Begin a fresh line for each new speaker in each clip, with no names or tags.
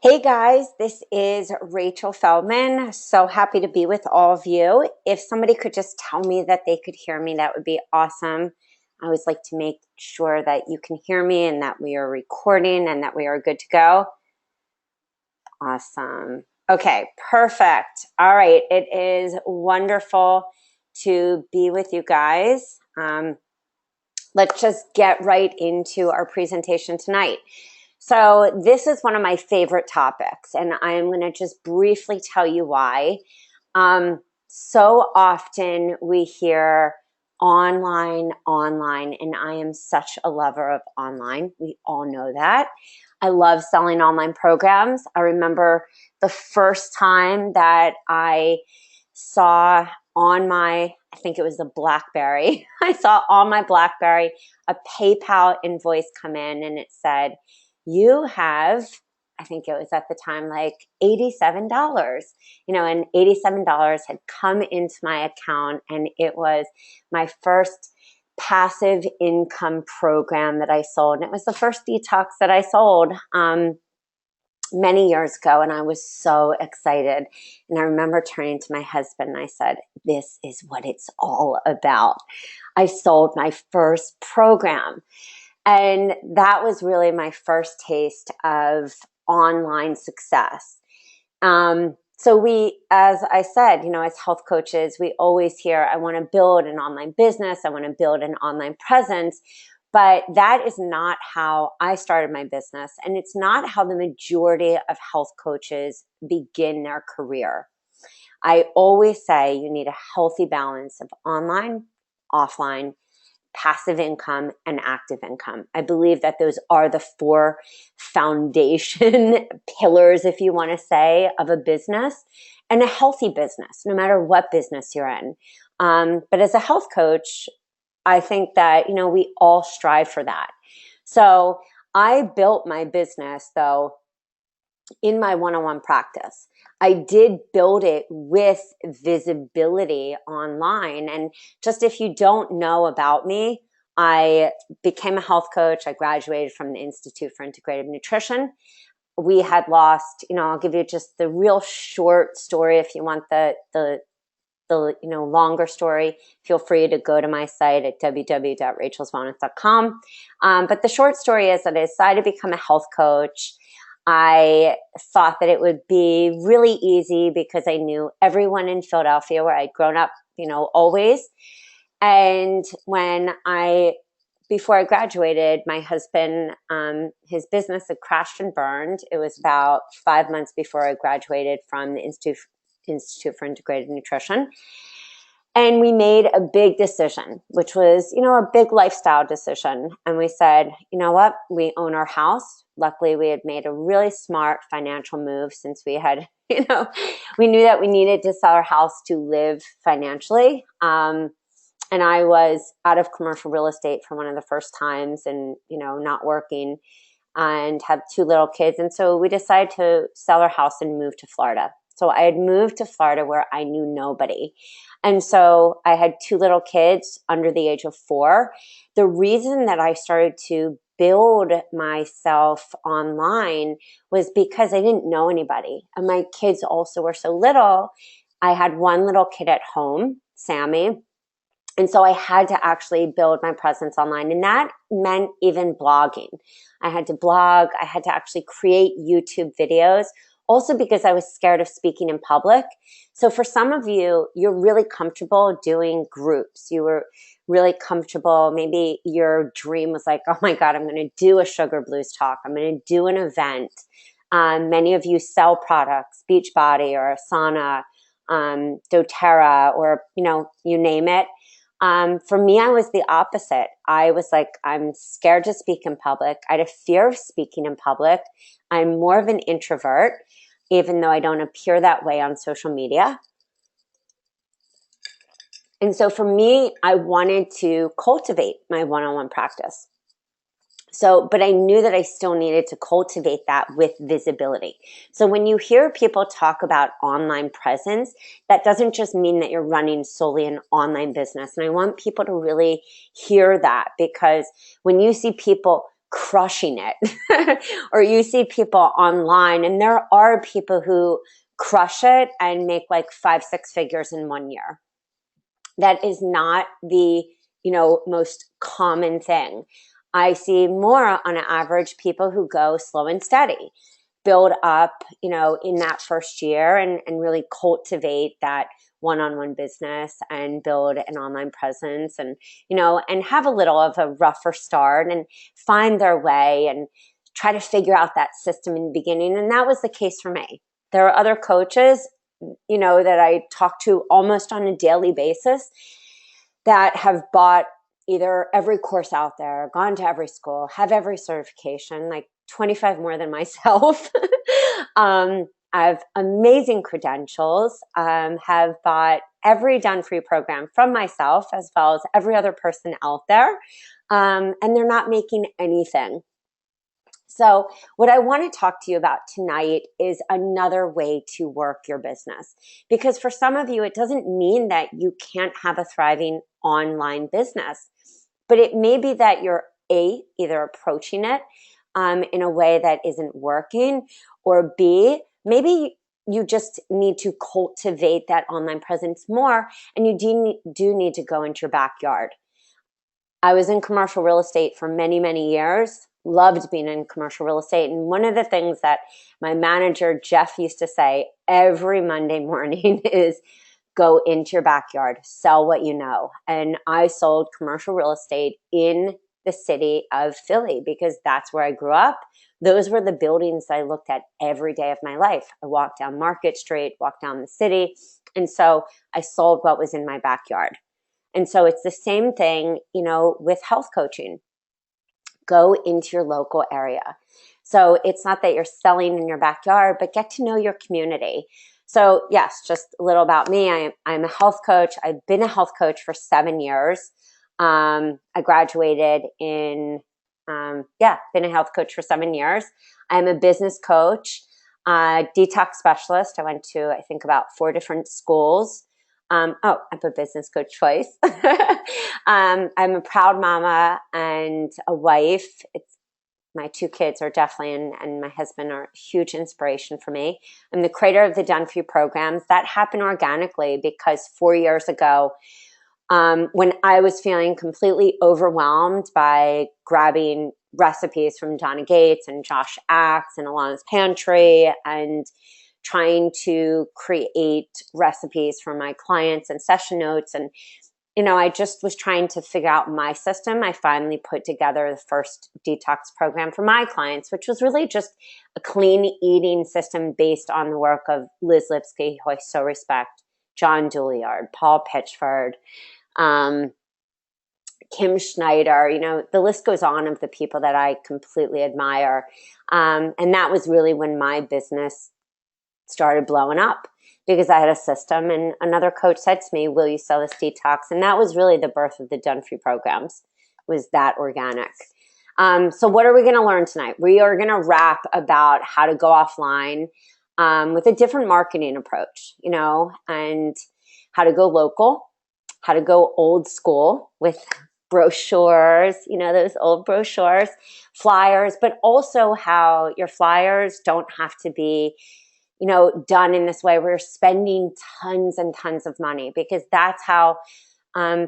Hey guys, this is Rachel Feldman. So happy to be with all of you. If somebody could just tell me that they could hear me, that would be awesome. I always like to make sure that you can hear me and that we are recording and that we are good to go. Awesome. Okay, perfect. All right, it is wonderful to be with you guys. Let's just get right into our presentation tonight. So this is one of my favorite topics, and I'm going to just briefly tell you why. So often we hear online, and I am such a lover of online. We all know that. I love selling online programs. I remember the first time that I saw on my, I think it was a BlackBerry, I saw on my BlackBerry a PayPal invoice come in and it said, you have, I think it was at the time like $87, and $87 had come into my account, and it was my first passive income program that I sold. And it was the first detox that I sold many years ago, and I was so excited. And I remember turning to my husband and I said, this is what it's all about. I sold my first program. And that was really my first taste of online success. So we, as I said, as health coaches, we always hear, I want to build an online business. I want to build an online presence. But that is not how I started my business. And it's not how the majority of health coaches begin their career. I always say you need a healthy balance of online, offline, passive income, and active income. I believe that those are the four foundation pillars, if you want to say, of a business and a healthy business, no matter what business you're in. But as a health coach, I think that, we all strive for that. So I built my business, though, in my one-on-one practice. I did build it with visibility online. And just if you don't know about me, I became a health coach. I graduated from the Institute for Integrative Nutrition. We had lost, I'll give you just the real short story. If you want the longer story, feel free to go to my site at www.rachelswellness.com. But the short story is that I decided to become a health coach. I thought that it would be really easy because I knew everyone in Philadelphia where I'd grown up, always. And before I graduated, my husband, his business had crashed and burned. It was about 5 months before I graduated from the Institute for Integrated Nutrition. And we made a big decision, which was, a big lifestyle decision. And we said, you know what? We own our house. Luckily, we had made a really smart financial move since we had, we knew that we needed to sell our house to live financially. And I was out of commercial real estate for one of the first times and, not working and have two little kids. And so we decided to sell our house and move to Florida. So I had moved to Florida where I knew nobody. And so I had two little kids under the age of 4. The reason that I started to build myself online was because I didn't know anybody. And my kids also were so little. I had one little kid at home, Sammy. And so I had to actually build my presence online. And that meant even blogging. I had to blog. I had to actually create YouTube videos. Also because I was scared of speaking in public. So for some of you, you're really comfortable doing groups. You were really comfortable. Maybe your dream was like, oh my God, I'm going to do a Sugar Blues talk. I'm going to do an event. Many of you sell products, Beachbody or Asana, doTERRA, or, you name it. For me, I was the opposite. I was like, I'm scared to speak in public. I had a fear of speaking in public. I'm more of an introvert, even though I don't appear that way on social media. And so for me, I wanted to cultivate my one-on-one practice. But I knew that I still needed to cultivate that with visibility. So when you hear people talk about online presence, that doesn't just mean that you're running solely an online business. And I want people to really hear that, because when you see people crushing it. Or you see people online, and there are people who crush it and make like 5-6 figures in 1 year. That is not the, most common thing. I see more on average people who go slow and steady, build up, in that first year, and really cultivate that one-on-one business and build an online presence, and, and have a little of a rougher start and find their way and try to figure out that system in the beginning. And that was the case for me. There are other coaches, that I talk to almost on a daily basis that have bought either every course out there, gone to every school, have every certification, like 25 more than myself. I have amazing credentials, have bought every done for you program from myself as well as every other person out there. And they're not making anything. So what I want to talk to you about tonight is another way to work your business. Because for some of you, it doesn't mean that you can't have a thriving online business, but it may be that you're either approaching it in a way that isn't working, or B, maybe you just need to cultivate that online presence more, and you do need to go into your backyard. I was in commercial real estate for many, many years. Loved being in commercial real estate. And one of the things that my manager, Jeff, used to say every Monday morning is go into your backyard, sell what you know. And I sold commercial real estate in the city of Philly because that's where I grew up. Those were the buildings I looked at every day of my life. I walked down Market Street, walked down the city. And so I sold what was in my backyard. And so it's the same thing, with health coaching. Go into your local area. So it's not that you're selling in your backyard, but get to know your community. So yes, just a little about me. I'm a health coach. I've been a health coach for 7 years. I graduated been a health coach for 7 years. I'm a business coach, detox specialist. I went to, I think, about 4 different schools. I'm a business coach twice. I'm a proud mama and a wife. My 2 kids are definitely, and my husband are a huge inspiration for me. I'm the creator of the Done For You programs. That happened organically because 4 years ago, when I was feeling completely overwhelmed by grabbing recipes from Donna Gates and Josh Axe and Alana's Pantry and trying to create recipes for my clients and session notes. And, I just was trying to figure out my system. I finally put together the first detox program for my clients, which was really just a clean eating system based on the work of Liz Lipsky, who I so respect, John Douillard, Paul Pitchford, Kim Schneider, the list goes on of the people that I completely admire. And that was really when my business started blowing up because I had a system. And another coach said to me, will you sell this detox? And that was really the birth of the Done For You programs, was that organic. So what are we going to learn tonight? We are going to rap about how to go offline with a different marketing approach, and how to go local, how to go old school with brochures, those old brochures, flyers, but also how your flyers don't have to be done in this way where you're spending tons and tons of money, because that's how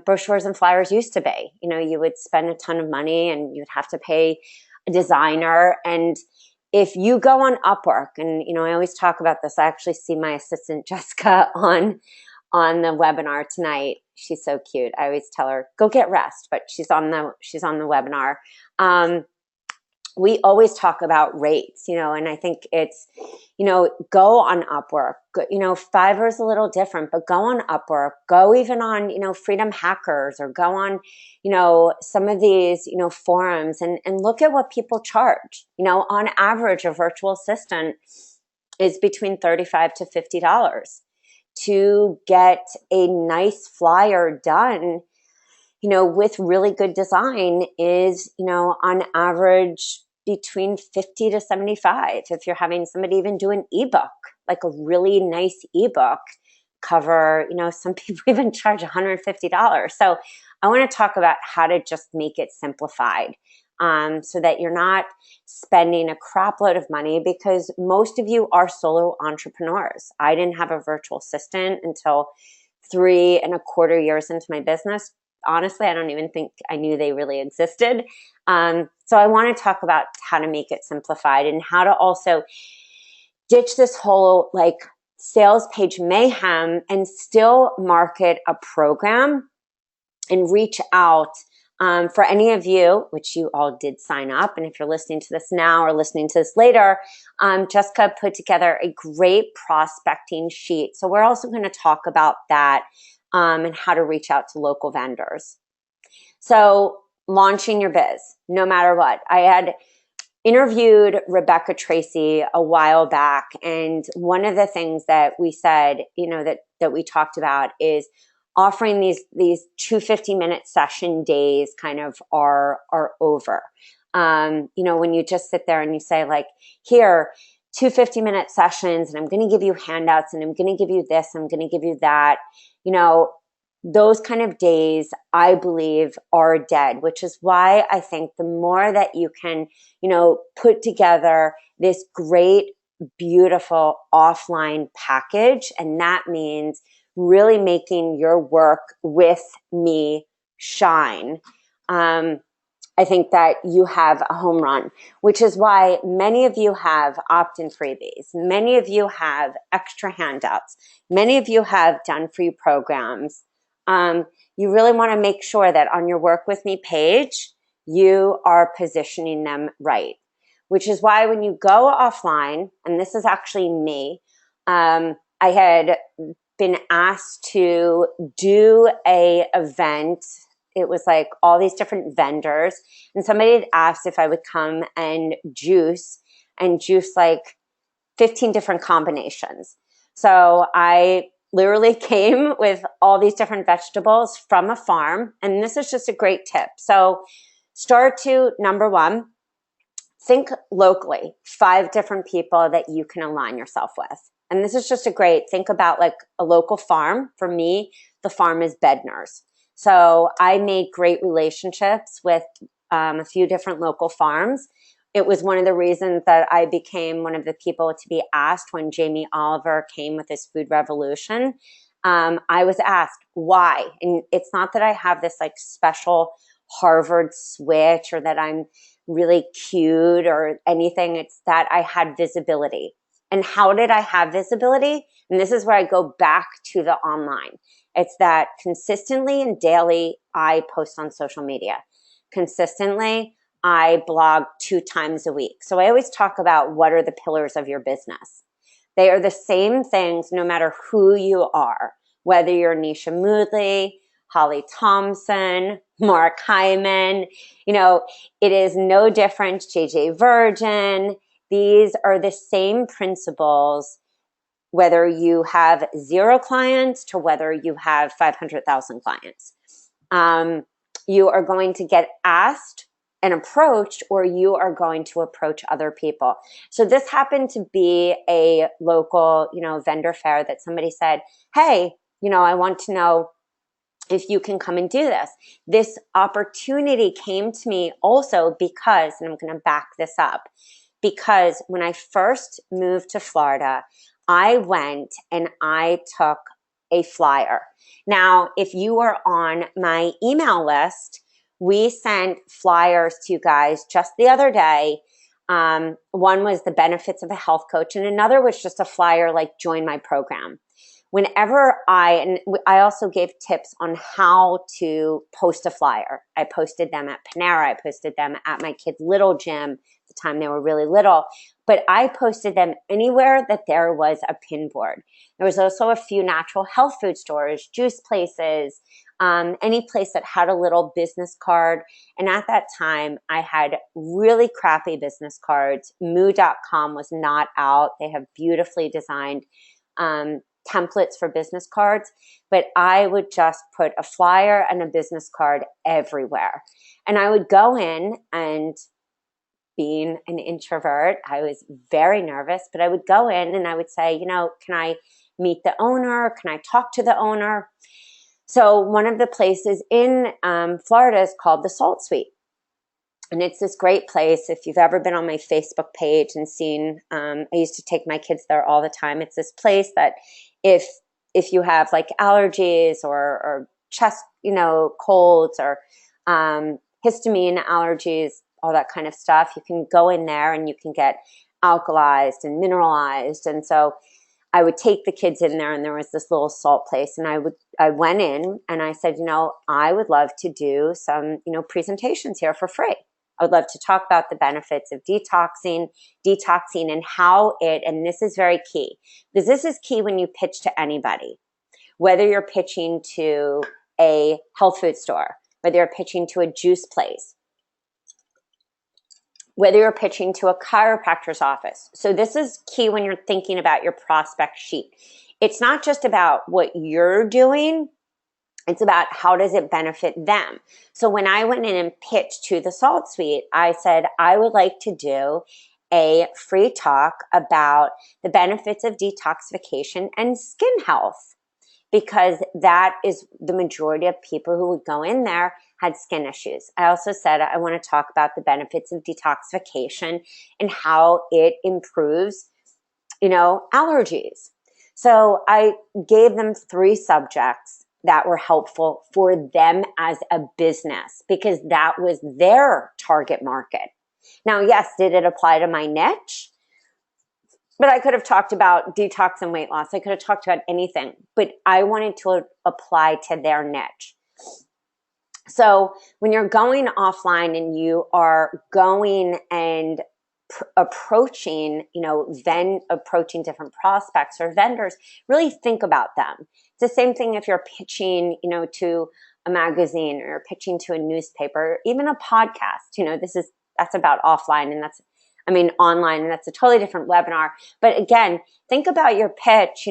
brochures and flyers used to be. You would spend a ton of money and you'd have to pay a designer. And if you go on Upwork, and, I always talk about this, I actually see my assistant Jessica on the webinar tonight. She's so cute. I always tell her, go get rest, but she's on the webinar. We always talk about rates, and I think it's, go on Upwork. Fiverr is a little different, but go on Upwork, go even on, Freedom Hackers, or go on, some of these, forums and look at what people charge. On average, a virtual assistant is between $35 to $50 to get a nice flyer done, with really good design is, on average between 50 to 75. If you're having somebody even do an ebook, like a really nice ebook cover, some people even charge $150. So I want to talk about how to just make it simplified. so that you're not spending a crap load of money, because most of you are solo entrepreneurs. I didn't have a virtual assistant until 3.25 years into my business. Honestly, I don't even think I knew they really existed. So I want to talk about how to make it simplified and how to also ditch this whole like sales page mayhem and still market a program and reach out. For any of you, which you all did sign up, and if you're listening to this now or listening to this later, Jessica put together a great prospecting sheet. So we're also going to talk about that and how to reach out to local vendors. So launching your biz, no matter what. I had interviewed Rebecca Tracy a while back, and one of the things that we said, that we talked about is offering these 250-minute session days kind of are over. When you just sit there and you say like, here, 250-minute sessions, and I'm going to give you handouts, and I'm going to give you this, I'm going to give you that, those kind of days, I believe, are dead, which is why I think the more that you can, put together this great, beautiful offline package, and that means really making your work with me shine. I think that you have a home run, which is why many of you have opt-in freebies. Many of you have extra handouts. Many of you have done for you programs. You really want to make sure that on your Work With Me page, you are positioning them right, which is why when you go offline, and this is actually me, I had been asked to do a event. It was like all these different vendors, and somebody had asked if I would come and juice like 15 different combinations. So I literally came with all these different vegetables from a farm, and this is just a great tip. So start to, number one, think locally, 5 different people that you can align yourself with. And this is just think about like a local farm. For me, the farm is Bednar's. So I made great relationships with a few different local farms. It was one of the reasons that I became one of the people to be asked when Jamie Oliver came with his food revolution. I was asked why. And it's not that I have this like special Harvard switch or that I'm really cute or anything. It's that I had visibility. And how did I have visibility? And this is where I go back to the online. It's that consistently and daily I post on social media. Consistently, I blog 2 times a week. So I always talk about what are the pillars of your business. They are the same things no matter who you are, whether you're Nisha Moodley, Holly Thompson, Mark Hyman, it is no different, JJ Virgin. These are the same principles, whether you have 0 clients to whether you have 500,000 clients. You are going to get asked and approached, or you are going to approach other people. So this happened to be a local, vendor fair that somebody said, hey, I want to know if you can come and do this. This opportunity came to me also because, and I'm going to back this up, because when I first moved to Florida, I went and I took a flyer. Now, if you are on my email list, we sent flyers to you guys just the other day. One was the benefits of a health coach, and another was just a flyer like join my program. Whenever I also gave tips on how to post a flyer. I posted them at Panera. I posted them at my kids' little gym at the time they were really little. But I posted them anywhere that there was a pin board. There was also a few natural health food stores, juice places, any place that had a little business card. And at that time, I had really crappy business cards. Moo.com was not out. They have beautifully designed templates for business cards, but I would just put a flyer and a business card everywhere. And I would go in, and being an introvert, I was very nervous, but I would go in and I would say, can I meet the owner? Can I talk to the owner? So one of the places in Florida is called the Salt Suite. And it's this great place. If you've ever been on my Facebook page and seen, I used to take my kids there all the time. It's this place that if you have like allergies or chest, colds or histamine allergies, all that kind of stuff, you can go in there and you can get alkalized and mineralized. And so I would take the kids in there, and there was this little salt place, and I went in and I said, I would love to do some, presentations here for free. I would love to talk about the benefits of detoxing and how and this is very key, because this is key when you pitch to anybody, whether you're pitching to a health food store, whether you're pitching to a juice place, whether you're pitching to a chiropractor's office. So this is key when you're thinking about your prospect sheet. It's not just about what you're doing, it's about how does it benefit them. So when I went in and pitched to the Salt Suite, I said, I would like to do a free talk about the benefits of detoxification and skin health, because that is the majority of people who would go in there had skin issues. I also said I want to talk about the benefits of detoxification and how it improves, allergies. So I gave them 3 subjects that were helpful for them as a business, because that was their target market. Now, yes, did it apply to my niche? But I could have talked about detox and weight loss. I could have talked about anything, but I wanted to apply to their niche. So when you're going offline and you are going and approaching, approaching different prospects or vendors, really think about them. It's the same thing if you're pitching, to a magazine or pitching to a newspaper, even a podcast. That's about offline, and online, and that's a totally different webinar. But again, think about your pitch,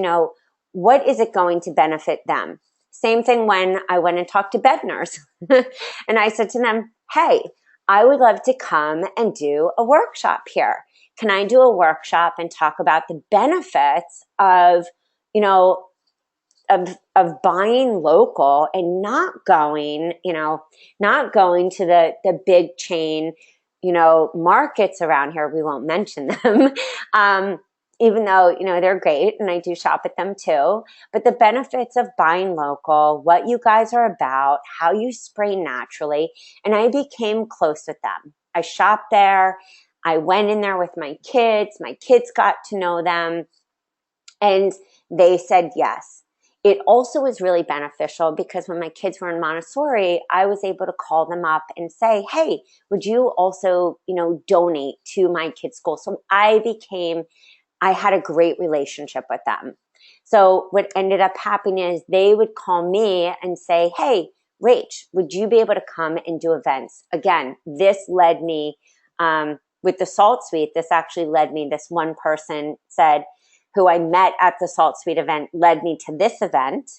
what is it going to benefit them? Same thing when I went and talked to Bednar's and I said to them, hey, I would love to come and do a workshop here. Can I do a workshop and talk about the benefits of, of buying local and not going to the big chain, markets around here. We won't mention them. Even though, they're great and I do shop at them too, but the benefits of buying local, what you guys are about, how you spray naturally. And I became close with them. I shopped there. I went in there with my kids. My kids got to know them and they said yes. It also was really beneficial because when my kids were in Montessori, I was able to call them up and say, hey, would you also, donate to my kids' school? So I had a great relationship with them. So what ended up happening is they would call me and say, hey, Rach, would you be able to come and do events? Again, this led me, with the Salt Suite, this one person said, who I met at the Salt Suite event, led me to this event.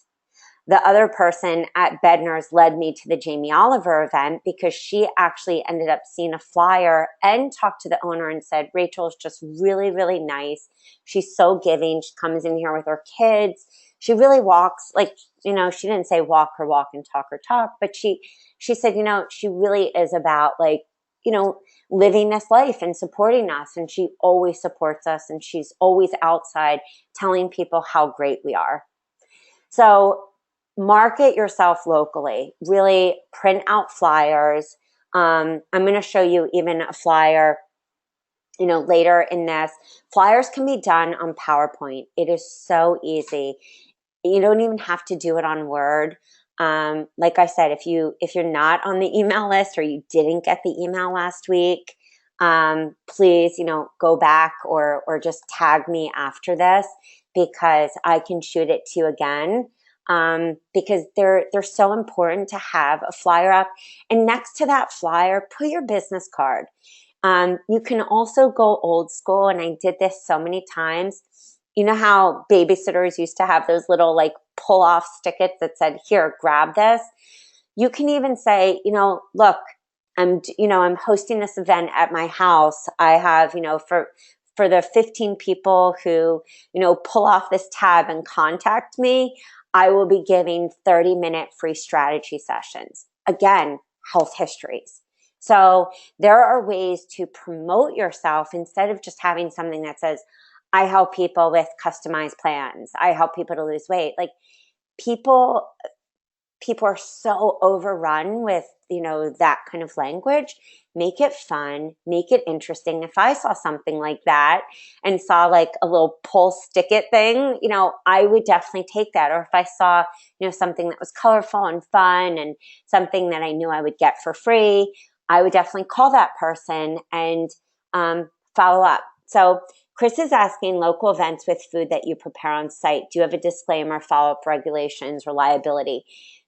The other person at Bednar's led me to the Jamie Oliver event because she actually ended up seeing a flyer and talked to the owner and said, Rachel's just really, really nice. She's so giving. She comes in here with her kids. She really walks she didn't say walk and talk, but she said, she really is about living this life and supporting us. And she always supports us. And she's always outside telling people how great we are. So market yourself locally, really print out flyers. I'm going to show you even a flyer, later in this. Flyers can be done on PowerPoint. It is so easy. You don't even have to do it on Word. Like I said, if you're not on the email list or you didn't get the email last week, please, go back or just tag me after this because I can shoot it to you again. Because they're so important to have a flyer up. And next to that flyer, put your business card. You can also go old school, and I did this so many times. You know how babysitters used to have those little pull off stickets that said, here, grab this. You can even say, look, I'm hosting this event at my house. I have, for the 15 people who, pull off this tab and contact me, I will be giving 30-minute free strategy sessions. Again, health histories. So there are ways to promote yourself instead of just having something that says, I help people with customized plans. I help people to lose weight. Like people are so overrun with, that kind of language. Make it fun, make it interesting. If I saw something like that and saw like a little pull stick it thing, I would definitely take that. Or if I saw, something that was colorful and fun and something that I knew I would get for free, I would definitely call that person and follow up. So Chris is asking, local events with food that you prepare on site, do you have a disclaimer, follow-up regulations, reliability?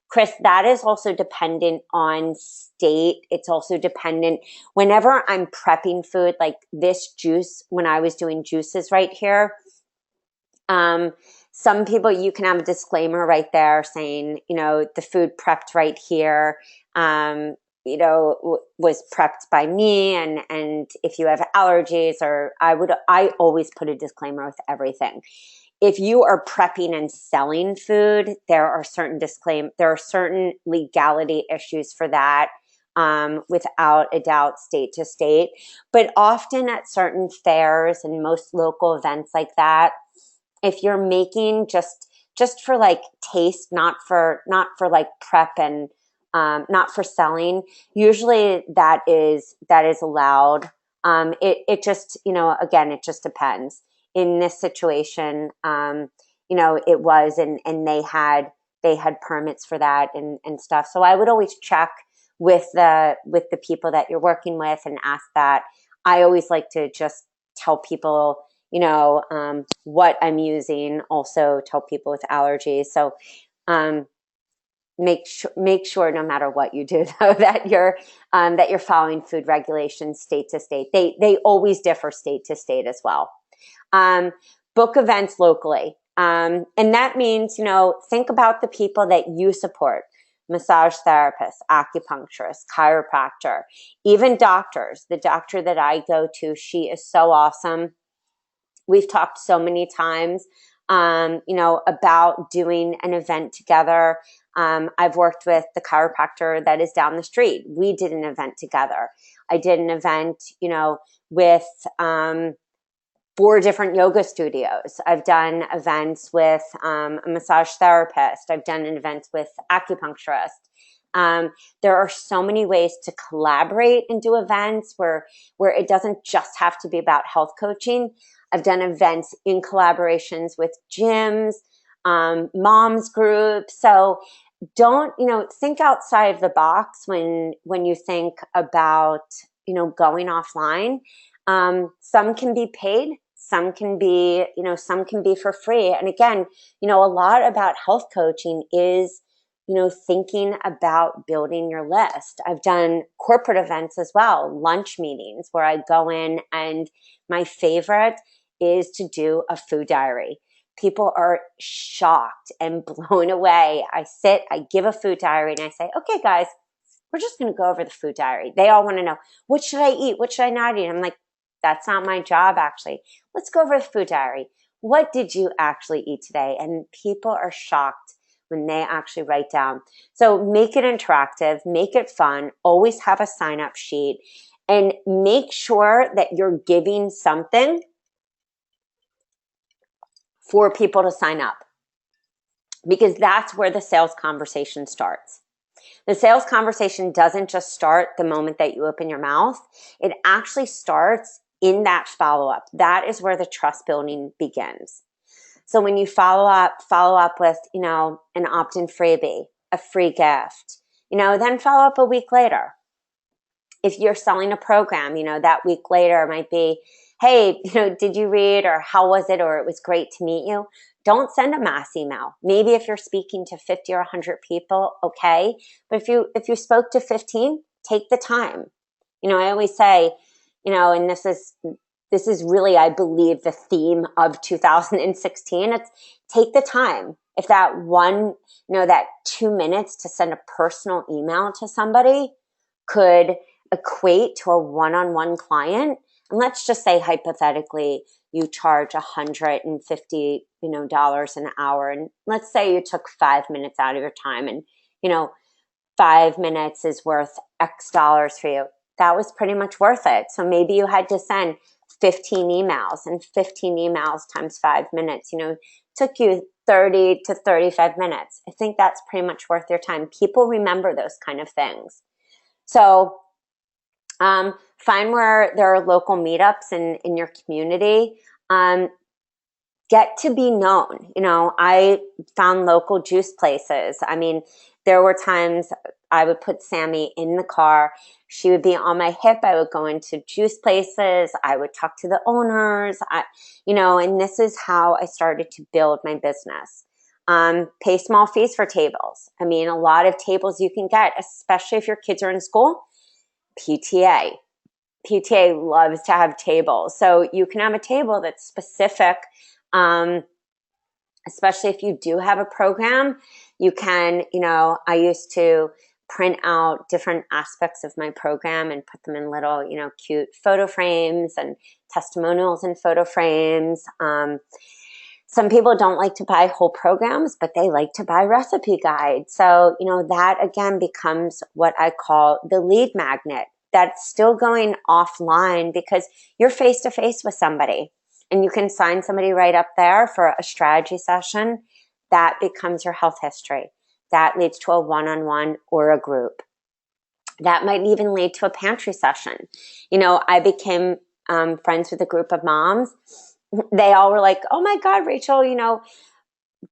Chris, that is also dependent on state. It's also dependent whenever I'm prepping food, like this juice, when I was doing juices right here, some people, you can have a disclaimer right there saying, the food prepped right here, was prepped by me. And if you have allergies, or I always put a disclaimer with everything. If you are prepping and selling food, there are certain legality issues for that, without a doubt, state to state. But often at certain fairs and most local events like that, if you're making just for like taste, not for like prep and not for selling, usually that is allowed. It just, again, it just depends. In this situation, it was, and they had permits for that and stuff. So I would always check with the people that you're working with and ask that. I always like to just tell people, what I'm using. Also tell people with allergies. So, make sure no matter what you do, though, that you're following food regulations state to state. They always differ state to state as well. Book events locally. And that means, think about the people that you support: massage therapists, acupuncturists, chiropractor, even doctors. The doctor that I go to, she is so awesome. We've talked so many times, about doing an event together. I've worked with the chiropractor that is down the street. We did an event together. I did an event, with 4 different yoga studios. I've done events with a massage therapist. I've done events with acupuncturist. There are so many ways to collaborate and do events where it doesn't just have to be about health coaching. I've done events in collaborations with gyms, moms groups. So don't, think outside of the box when you think about, going offline. Some can be paid. Some can be, for free. And again, a lot about health coaching is, thinking about building your list. I've done corporate events as well, lunch meetings where I go in, and my favorite is to do a food diary. People are shocked and blown away. I give a food diary and I say, okay, guys, we're just going to go over the food diary. They all want to know, what should I eat? What should I not eat? I'm like, that's not my job, actually. Let's go over the food diary. What did you actually eat today? And people are shocked when they actually write down. So make it interactive, make it fun, always have a sign-up sheet, and make sure that you're giving something for people to sign up, because that's where the sales conversation starts. The sales conversation doesn't just start the moment that you open your mouth. It actually starts in that follow-up. That is where the trust building begins. So when you follow up with, an opt-in freebie, a free gift, then follow up a week later. If you're selling a program, that week later might be, hey, did you read, or how was it, or it was great to meet you. Don't send a mass email. Maybe if you're speaking to 50 or 100 people, okay. But if you spoke to 15, take the time. I always say, and this is really, I believe, the theme of 2016. It's take the time. If that that 2 minutes to send a personal email to somebody could equate to a one-on-one client, and let's just say hypothetically you charge $150 dollars an hour, and let's say you took 5 minutes out of your time, and 5 minutes is worth X dollars for you. that was pretty much worth it. So maybe you had to send 15 emails, and 15 emails times 5 minutes, took you 30 to 35 minutes. I think that's pretty much worth your time. People remember those kind of things. So find where there are local meetups in your community. Get to be known. I found local juice places. I mean, there were times I would put Sammy in the car. She would be on my hip. I would go into juice places. I would talk to the owners, and this is how I started to build my business. Pay small fees for tables. I mean, a lot of tables you can get, especially if your kids are in school. PTA. PTA loves to have tables. So you can have a table that's specific, especially if you do have a program. You can, I used to print out different aspects of my program and put them in little, cute photo frames and testimonials in photo frames. Some people don't like to buy whole programs, but they like to buy recipe guides. So, that again becomes what I call the lead magnet. That's still going offline because you're face to face with somebody, and you can sign somebody right up there for a strategy session. That becomes your health history. That leads to a one-on-one or a group. That might even lead to a pantry session. I became friends with a group of moms. They all were like, "Oh my God, Rachel,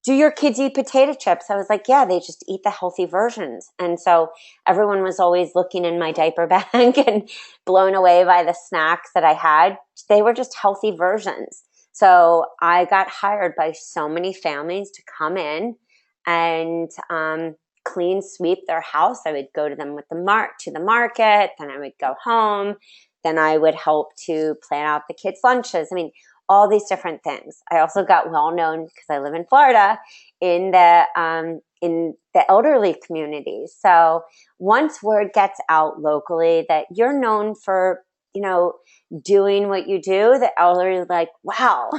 do your kids eat potato chips?" I was like, yeah, they just eat the healthy versions. And so everyone was always looking in my diaper bag and blown away by the snacks that I had. They were just healthy versions. So I got hired by so many families to come in and clean sweep their house. I would go to them with to the market. Then I would go home. Then I would help to plan out the kids' lunches. I mean, all these different things. I also got well known because I live in Florida in the elderly community. So once word gets out locally that you're known for, doing what you do, the elderly are like, wow,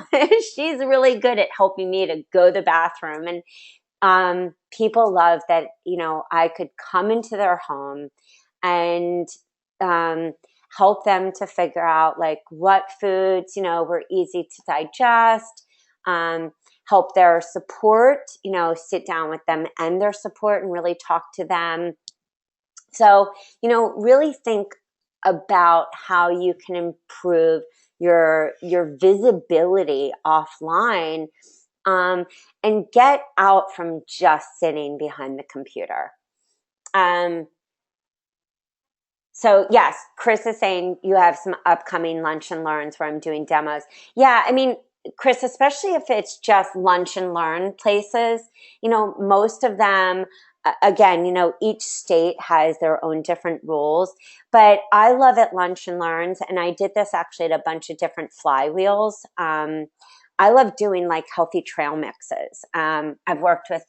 she's really good at helping me to go to the bathroom. And people love that, I could come into their home and help them to figure out like what foods, were easy to digest, help their support, sit down with them and their support and really talk to them. So, really think about how you can improve your visibility offline, and get out from just sitting behind the computer. So yes, Chris is saying you have some upcoming lunch and learns where I'm doing demos. Yeah, I mean, Chris, especially if it's just lunch and learn places, most of them, again, each state has their own different rules, but I love it lunch and learns. And I did this actually at a bunch of different flywheels. I love doing like healthy trail mixes. I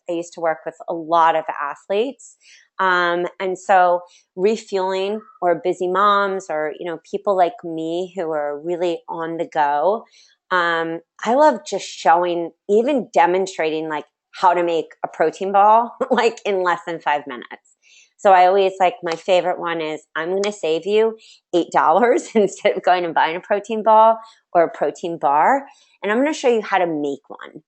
used to work with a lot of athletes. And so refueling, or busy moms, or, people like me who are really on the go. I love just showing, even demonstrating like how to make a protein ball, like in less than 5 minutes. So I always like, my favorite one is, I'm going to save you $8 instead of going and buying a protein ball or a protein bar. And I'm going to show you how to make one.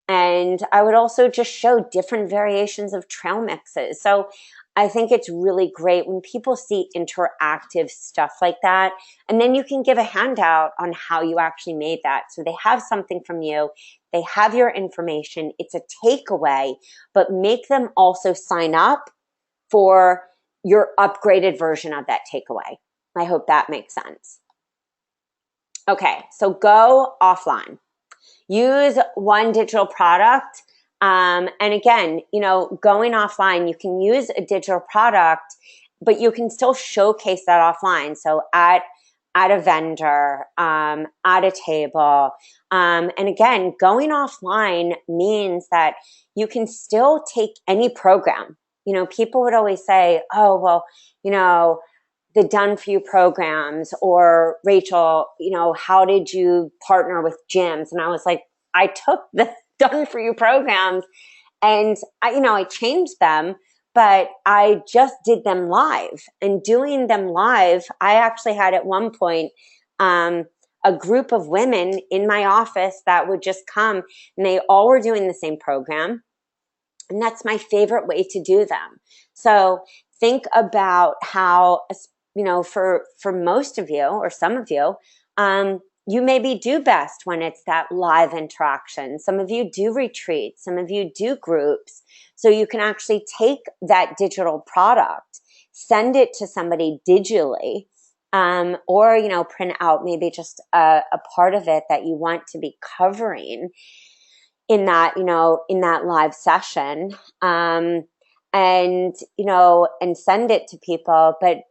And I would also just show different variations of trail mixes. So I think it's really great when people see interactive stuff like that. And then you can give a handout on how you actually made that. So they have something from you. They have your information. It's a takeaway, but make them also sign up for your upgraded version of that takeaway. I hope that makes sense. Okay, so go offline. Use one digital product. And again, going offline, you can use a digital product, but you can still showcase that offline. So at a vendor, at a table. And again, going offline means that you can still take any program. People would always say, oh, well, the done for you programs, or Rachel, how did you partner with gyms? And I was like, I took the done for you programs and I changed them, but I just did them live. And doing them live, I actually had at one point a group of women in my office that would just come, and they all were doing the same program. And that's my favorite way to do them. So think about how, for most of you or some of you, you maybe do best when it's that live interaction. Some of you do retreats, some of you do groups. So you can actually take that digital product, send it to somebody digitally, or, print out maybe just a part of it that you want to be covering in that, in that live session, and send it to people, but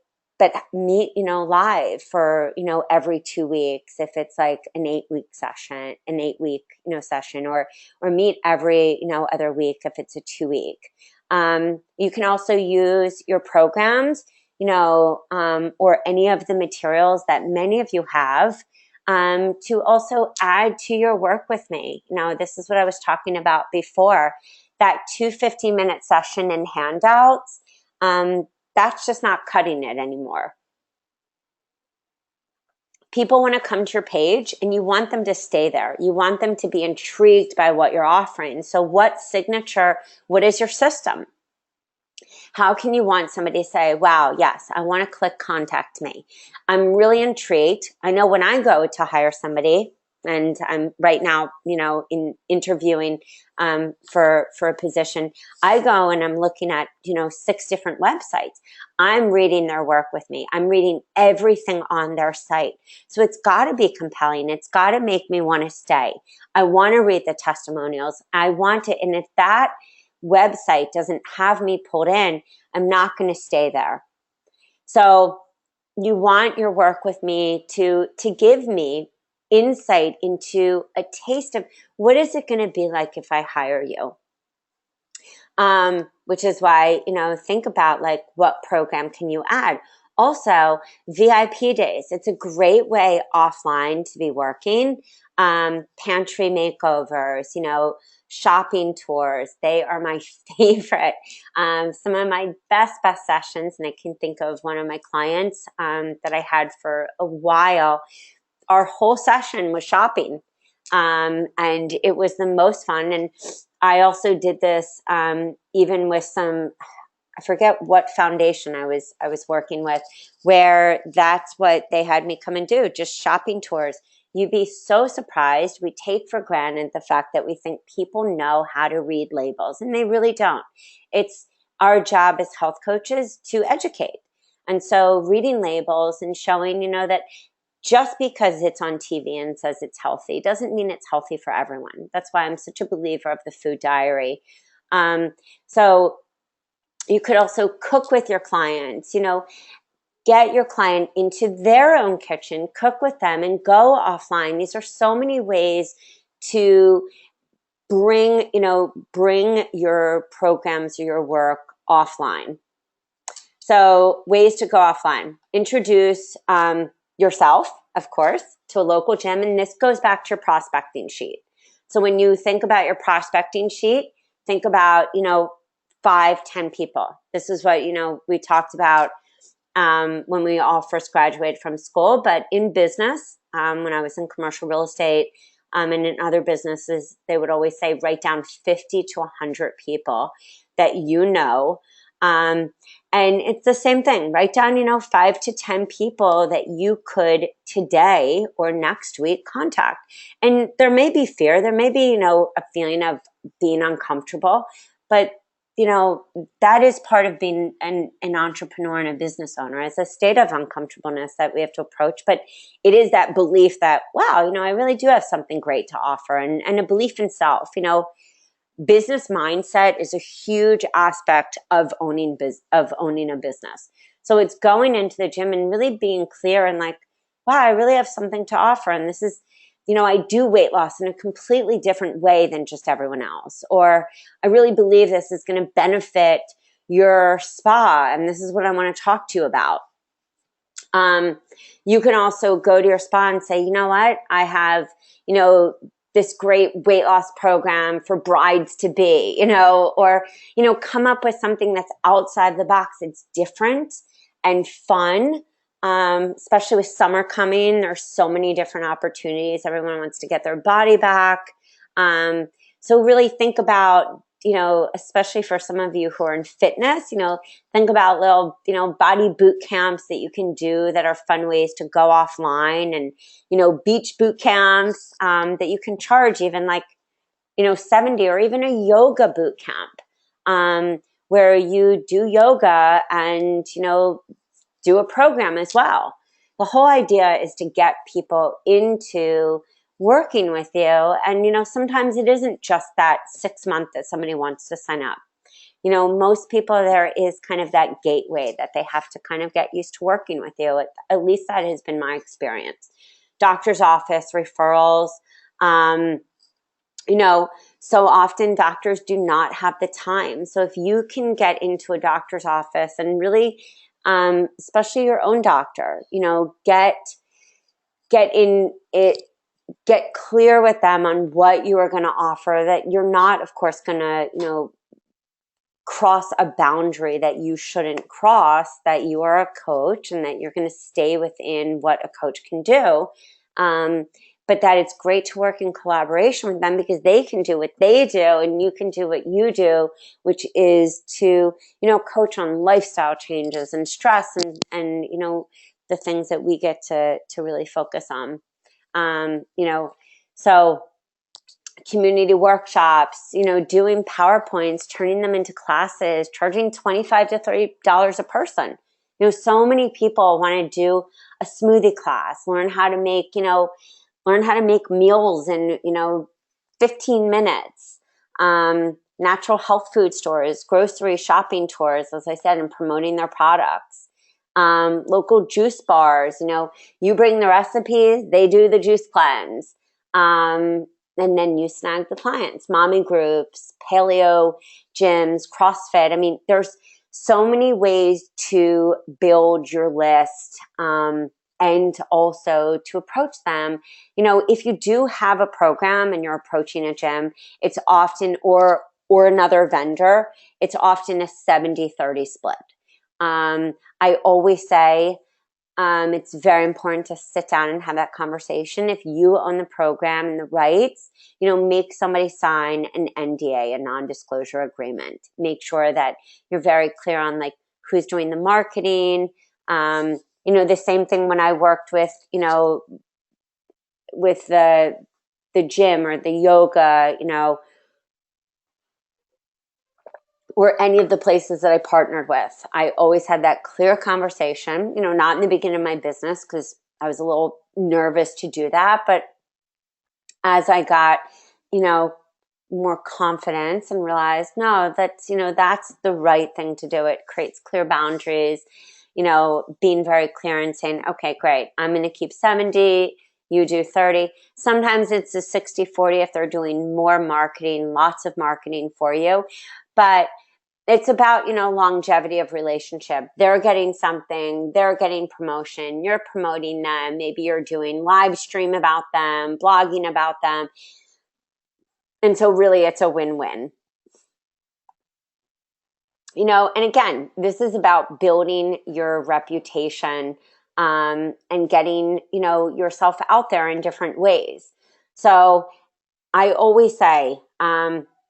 meet, live for, every 2 weeks, if it's like an 8-week session, session, or meet every, other week if it's a 2-week. You can also use your programs, or any of the materials that many of you have, to also add to your work with me. This is what I was talking about before, that 2 15-minute session and handouts. That's just not cutting it anymore. People want to come to your page and you want them to stay there. You want them to be intrigued by what you're offering. So what is your system? How can you want somebody to say, wow, yes, I want to click contact me. I'm really intrigued. I know when I go to hire somebody, and I'm right now, in interviewing for a position, I go and I'm looking at, 6 different websites. I'm reading their work with me. I'm reading everything on their site. So it's got to be compelling. It's got to make me want to stay. I want to read the testimonials. I want to, and if that website doesn't have me pulled in, I'm not going to stay there. So you want your work with me to give me insight into a taste of what is it going to be like if I hire you. Which is why, think about like what program can you add. Also, VIP days. It's a great way offline to be working. Pantry makeovers, shopping tours. They are my favorite. Some of my best sessions, and I can think of one of my clients that I had for a while. Our whole session was shopping, and it was the most fun. And I also did this even with some, I forget what foundation I was working with, where that's what they had me come and do, just shopping tours. You'd be so surprised. We take for granted the fact that we think people know how to read labels, and they really don't. It's our job as health coaches to educate. And so reading labels and showing, that just because it's on TV and says it's healthy doesn't mean it's healthy for everyone. That's why I'm such a believer of the food diary. So you could also cook with your clients, get your client into their own kitchen, cook with them, and go offline. These are so many ways to bring your programs or your work offline. So ways to go offline. Introduce yourself, of course, to a local gym. And this goes back to your prospecting sheet. So when you think about your prospecting sheet, think about, 5, 10 people. This is what, we talked about when we all first graduated from school. But in business, when I was in commercial real estate and in other businesses, they would always say, write down 50 to 100 people that and it's the same thing. Write down, 5 to 10 people that you could today or next week contact. And there may be fear. There may be, a feeling of being uncomfortable. But, that is part of being an entrepreneur and a business owner. It's a state of uncomfortableness that we have to approach. But it is that belief that, wow, I really do have something great to offer, and a belief in self. Business mindset is a huge aspect of owning a business. So it's going into the gym and really being clear and like, wow, I really have something to offer. And this is, I do weight loss in a completely different way than just everyone else. Or I really believe this is going to benefit your spa, and this is what I want to talk to you about. You can also go to your spa and say, you know what, I have, this great weight loss program for brides to be, or, come up with something that's outside the box. It's different and fun. Especially with summer coming, there's so many different opportunities. Everyone wants to get their body back. So really think about, especially for some of you who are in fitness, think about little, body boot camps that you can do that are fun ways to go offline, and, beach boot camps that you can charge even like, 70, or even a yoga boot camp where you do yoga and, do a program as well. The whole idea is to get people into working with you. And, sometimes it isn't just that 6 month that somebody wants to sign up. Most people, there is kind of that gateway that they have to kind of get used to working with you. At least that has been my experience. Doctor's office referrals, so often doctors do not have the time. So if you can get into a doctor's office and really, especially your own doctor, get in it, get clear with them on what you are going to offer, that you're not, of course, going to, cross a boundary that you shouldn't cross, that you are a coach and that you're going to stay within what a coach can do. But that it's great to work in collaboration with them, because they can do what they do and you can do what you do, which is to, coach on lifestyle changes and stress and the things that we get to really focus on. So community workshops, doing PowerPoints, turning them into classes, charging $25 to $30 a person. So many people want to do a smoothie class, learn how to make meals in, 15 minutes, natural health food stores, grocery shopping tours, as I said, and promoting their products, local juice bars, you bring the recipes, they do the juice cleanse, and then you snag the clients, mommy groups, paleo gyms, CrossFit. I mean, there's so many ways to build your list, and also to approach them. If you do have a program and you're approaching a gym, it's often, or another vendor, it's often a 70-30 split. I always say, it's very important to sit down and have that conversation. If you own the program and the rights, make somebody sign an NDA, a non-disclosure agreement. Make sure that you're very clear on like who's doing the marketing. The same thing when I worked with, with the gym or the yoga, or any of the places that I partnered with. I always had that clear conversation, not in the beginning of my business because I was a little nervous to do that. But as I got, more confidence and realized, no, that's the right thing to do. It creates clear boundaries, being very clear and saying, okay, great, I'm going to keep 70, you do 30. Sometimes it's a 60-40 if they're doing more marketing, lots of marketing for you. But it's about, longevity of relationship. They're getting something, they're getting promotion, you're promoting them. Maybe you're doing live stream about them, blogging about them. And so really it's a win-win. And again, this is about building your reputation, and getting, yourself out there in different ways. So I always say,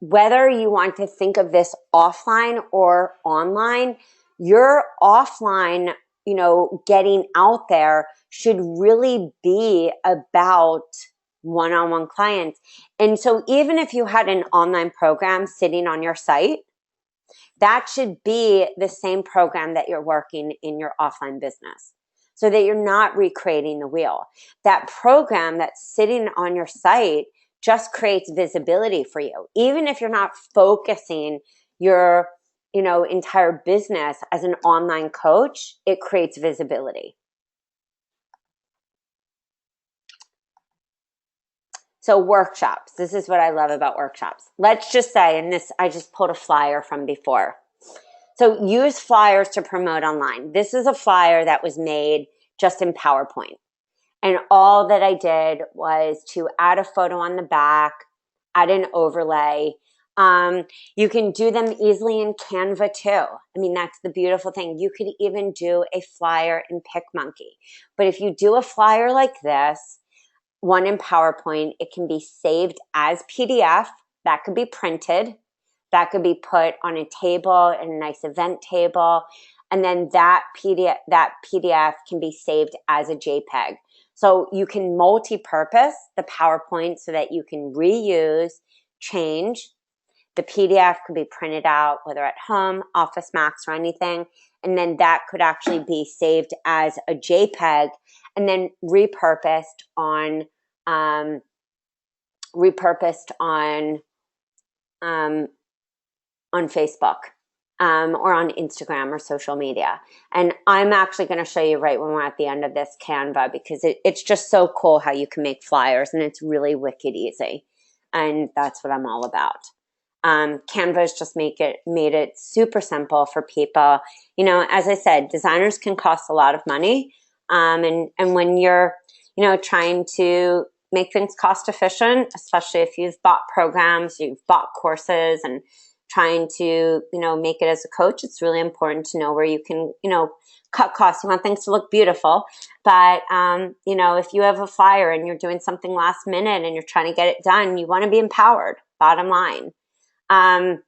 whether you want to think of this offline or online, your offline, getting out there should really be about one-on-one clients. And so even if you had an online program sitting on your site, that should be the same program that you're working in your offline business, so that you're not recreating the wheel. That program that's sitting on your site just creates visibility for you. Even if you're not focusing your, entire business as an online coach, it creates visibility. So workshops, this is what I love about workshops. Let's just say, and this, I just pulled a flyer from before. So use flyers to promote online. This is a flyer that was made just in PowerPoint. And all that I did was to add a photo on the back, add an overlay. You can do them easily in Canva too. I mean, that's the beautiful thing. You could even do a flyer in PicMonkey. But if you do a flyer like this, one in PowerPoint, it can be saved as PDF. That could be printed. That could be put on a table, in a nice event table. And then that PDF can be saved as a JPEG. So you can multi-purpose the PowerPoint so that you can reuse, change. The PDF could be printed out, whether at home, Office Max, or anything. And then that could actually be saved as a JPEG and then repurposed on Facebook or on Instagram or social media. And I'm actually going to show you right when we're at the end of this Canva, because it's just so cool how you can make flyers, and it's really wicked easy. And that's what I'm all about. Canva has just made it super simple for people. You know, as I said, designers can cost a lot of money. And when you're, trying to make things cost efficient, especially if you've bought programs, you've bought courses, and trying to, make it as a coach, it's really important to know where you can, cut costs. You want things to look beautiful, but, if you have a flyer and you're doing something last minute and you're trying to get it done, you want to be empowered, bottom line. And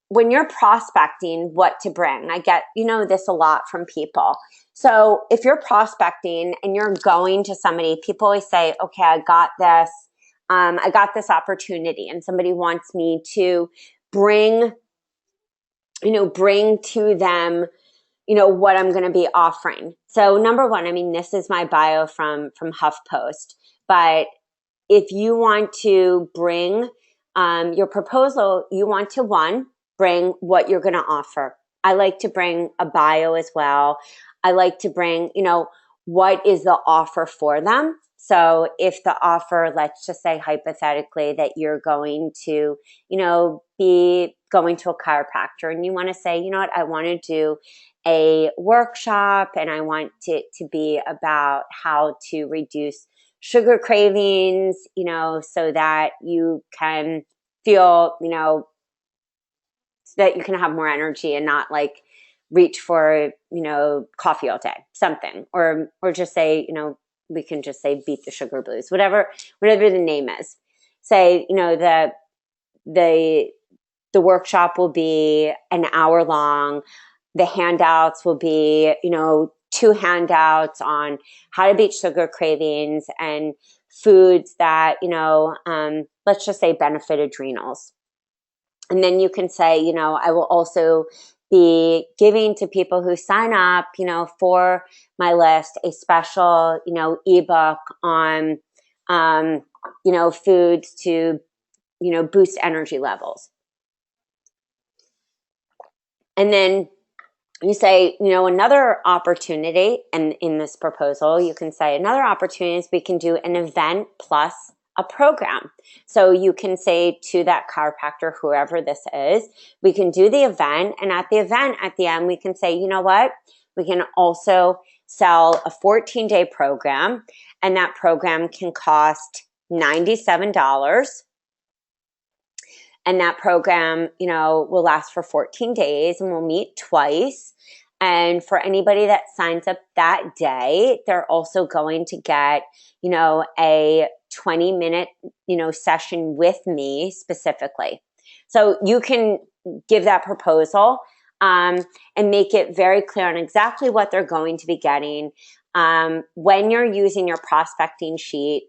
when you're prospecting what to bring, I get, this a lot from people. So if you're prospecting and you're going to somebody, people always say, okay, I got this opportunity, and somebody wants me to bring to them, what I'm going to be offering. So number one, I mean, this is my bio from HuffPost, but if you want to bring your proposal, you want to bring what you're going to offer. I like to bring a bio as well. I like to bring, what is the offer for them. So if the offer, let's just say hypothetically that you're going to, be going to a chiropractor, and you want to say, what, I want to do a workshop, and I want it to be about how to reduce sugar cravings, so that you can feel, so that you can have more energy and not like reach for, coffee all day, something, or just say, we can just say beat the sugar blues, whatever the name is. Say, the workshop will be an hour long. The handouts will be, 2 handouts on how to beat sugar cravings and foods that, let's just say benefit adrenals. And then you can say, I will also be giving to people who sign up, for my list, a special, ebook on, foods to, boost energy levels. And then you say, another opportunity, and in this proposal, you can say another opportunity is we can do an event plus a program. So you can say to that chiropractor, whoever this is, we can do the event. And at the event, at the end, we can say, you know what? We can also sell a 14-day program, and that program can cost $97. And that program, will last for 14 days, and we'll meet twice. And for anybody that signs up that day, they're also going to get, a 20-minute, session with me specifically. So you can give that proposal and make it very clear on exactly what they're going to be getting. When you're using your prospecting sheet,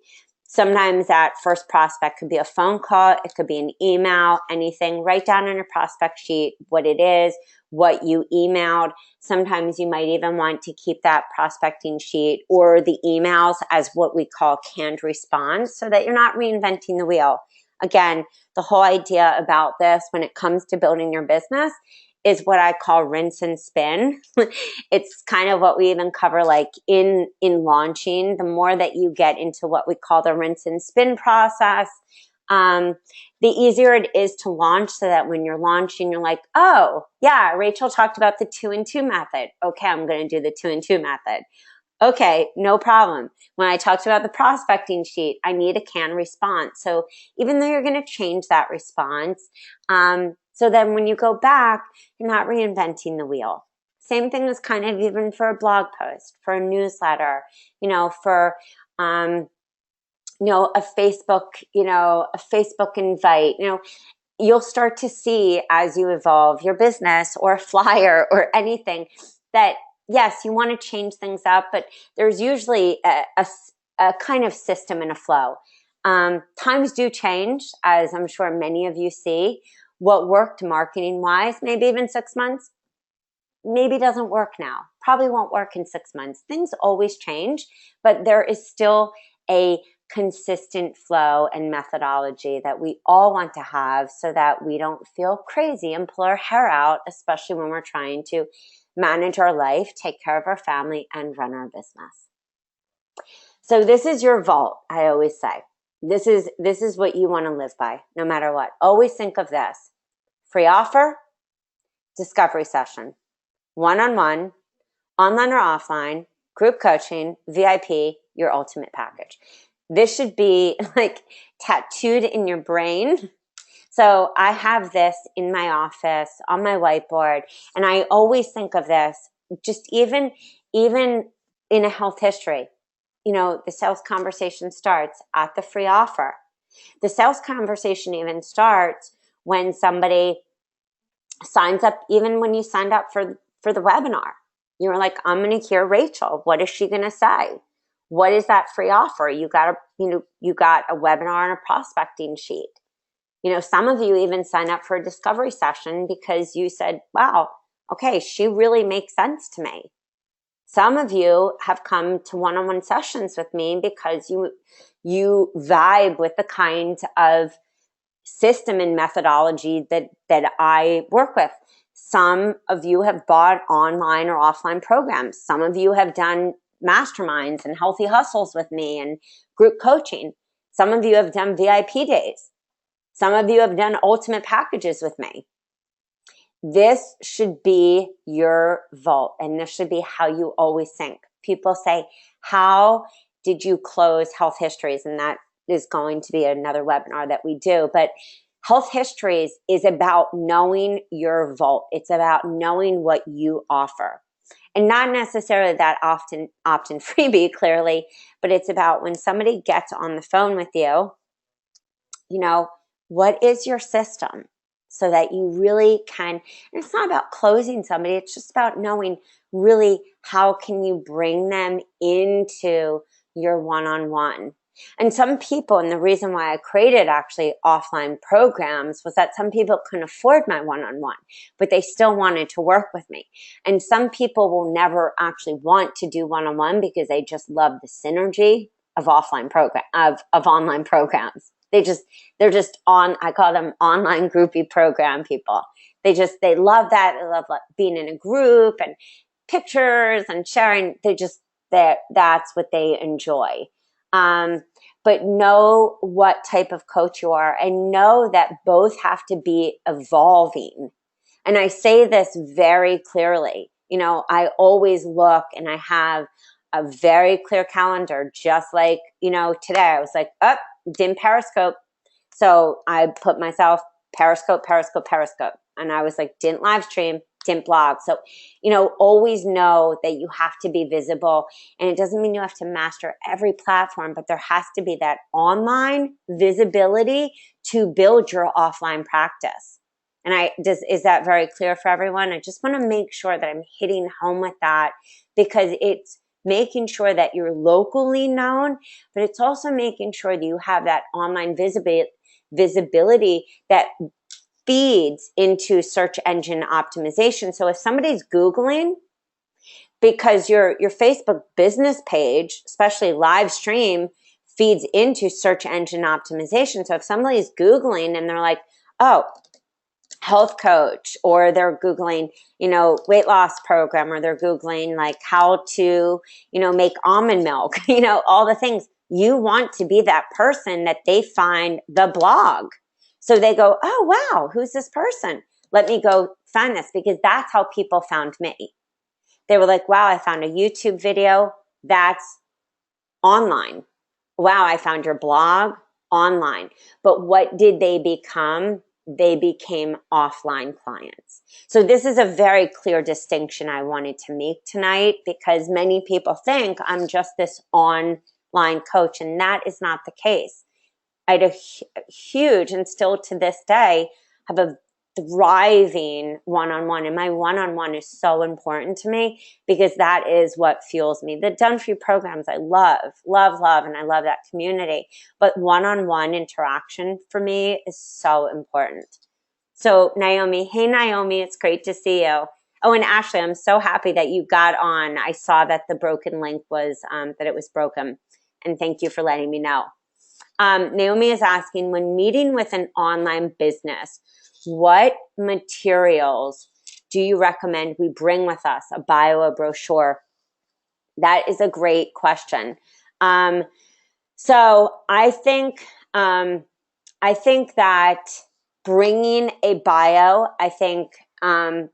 sometimes that first prospect could be a phone call, it could be an email, anything. Write down on your prospect sheet what it is, what you emailed. Sometimes you might even want to keep that prospecting sheet or the emails as what we call canned response, so that you're not reinventing the wheel. Again, the whole idea about this when it comes to building your business is what I call rinse and spin. It's kind of what we even cover like in launching. The more that you get into what we call the rinse and spin process, the easier it is to launch, so that when you're launching, you're like, oh yeah, Rachel talked about the 2 and 2 method. Okay, I'm going to do the 2 and 2 method. Okay, no problem. When I talked about the prospecting sheet, I need a canned response. So even though you're going to change that response, so then when you go back, you're not reinventing the wheel. Same thing is kind of even for a blog post, for a newsletter, for, a Facebook invite, you'll start to see as you evolve your business or a flyer or anything that, yes, you want to change things up, but there's usually a kind of system and a flow. Times do change, as I'm sure many of you see. What worked marketing wise, maybe even 6 months, maybe doesn't work now. Probably won't work in 6 months. Things always change, but there is still a consistent flow and methodology that we all want to have so that we don't feel crazy and pull our hair out, especially when we're trying to manage our life, take care of our family, and run our business. So this is your vault, I always say. This is what you want to live by, no matter what. Always think of this. Free offer, discovery session, one-on-one, online or offline, group coaching, VIP, your ultimate package. This should be like tattooed in your brain. So I have this in my office on my whiteboard, and I always think of this just even in a health history. The sales conversation starts at the free offer. The sales conversation even starts when somebody signs up, even when you signed up for the webinar. You're like, I'm going to hear Rachel. What is she going to say? What is that free offer? You got a webinar and a prospecting sheet. Some of you even sign up for a discovery session because you said, wow, okay, she really makes sense to me. Some of you have come to one-on-one sessions with me because you vibe with the kind of system and methodology that I work with. Some of you have bought online or offline programs. Some of you have done masterminds and healthy hustles with me and group coaching. Some of you have done VIP days. Some of you have done ultimate packages with me. This should be your vault, and this should be how you always think. People say, how did you close health histories? And that is going to be another webinar that we do. But health histories is about knowing your vault. It's about knowing what you offer. And not necessarily that often opt-in freebie, clearly, but it's about when somebody gets on the phone with you, what is your system? So that you really can, and it's not about closing somebody, it's just about knowing really how can you bring them into your one-on-one. And some people, and the reason why I created actually offline programs was that some people couldn't afford my one-on-one, but they still wanted to work with me. And some people will never actually want to do one-on-one because they just love the synergy of online programs. They're just on, I call them online groupie program people. They love that. They love being in a group and pictures and sharing. That's what they enjoy. But know what type of coach you are and know that both have to be evolving. And I say this very clearly. I always look and I have a very clear calendar, just like, today I was like, didn't Periscope. So I put myself Periscope. And I was like, didn't live stream, didn't blog. So, always know that you have to be visible. And it doesn't mean you have to master every platform, but there has to be that online visibility to build your offline practice. And is that very clear for everyone? I just want to make sure that I'm hitting home with that because it's making sure that you're locally known, but it's also making sure that you have that online visibility that feeds into search engine optimization. So if somebody's Googling, because your Facebook business page, especially live stream, feeds into search engine optimization. So if somebody's Googling and they're like, oh, health coach, or they're Googling, weight loss program, or they're Googling like how to, make almond milk, all the things. You want to be that person that they find the blog. So they go, oh, wow, who's this person? Let me go find this, because that's how people found me. They were like, wow, I found a YouTube video. That's online. Wow, I found your blog online. But what did they become? They became offline clients. So this is a very clear distinction I wanted to make tonight, because many people think I'm just this online coach, and that is not the case. I had a huge, and still to this day, have a thriving one-on-one. And my one-on-one is so important to me, because that is what fuels me. The Done For You programs, I love, love, love, and I love that community. But one-on-one interaction for me is so important. So Naomi, hey Naomi, it's great to see you. Oh, and Ashley, I'm so happy that you got on. I saw that the broken link was, that it was broken. And thank you for letting me know. Naomi is asking, when meeting with an online business, what materials do you recommend we bring with us? A bio, a brochure? That is a great question. So I think that bringing a bio,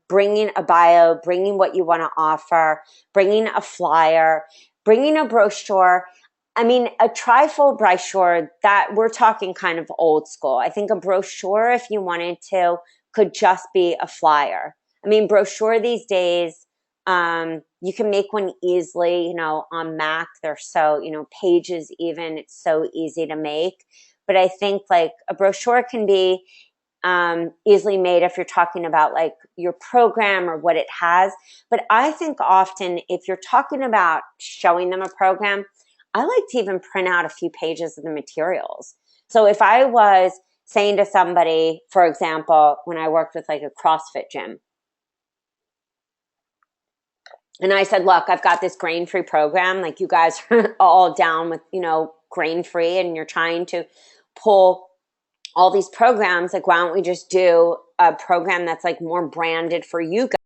bringing what you want to offer, bringing a flyer, bringing a brochure. I mean, a trifold brochure, that we're talking kind of old school. I think a brochure, if you wanted to, could just be a flyer. I mean, brochure these days, you can make one easily, on Mac. They're so, Pages even, it's so easy to make. But I think like a brochure can be easily made if you're talking about like your program or what it has. But I think often if you're talking about showing them a program, I like to even print out a few pages of the materials. So if I was saying to somebody, for example, when I worked with like a CrossFit gym, and I said, look, I've got this grain-free program. Like you guys are all down with, grain-free, and you're trying to pull all these programs. Like, why don't we just do a program that's like more branded for you guys?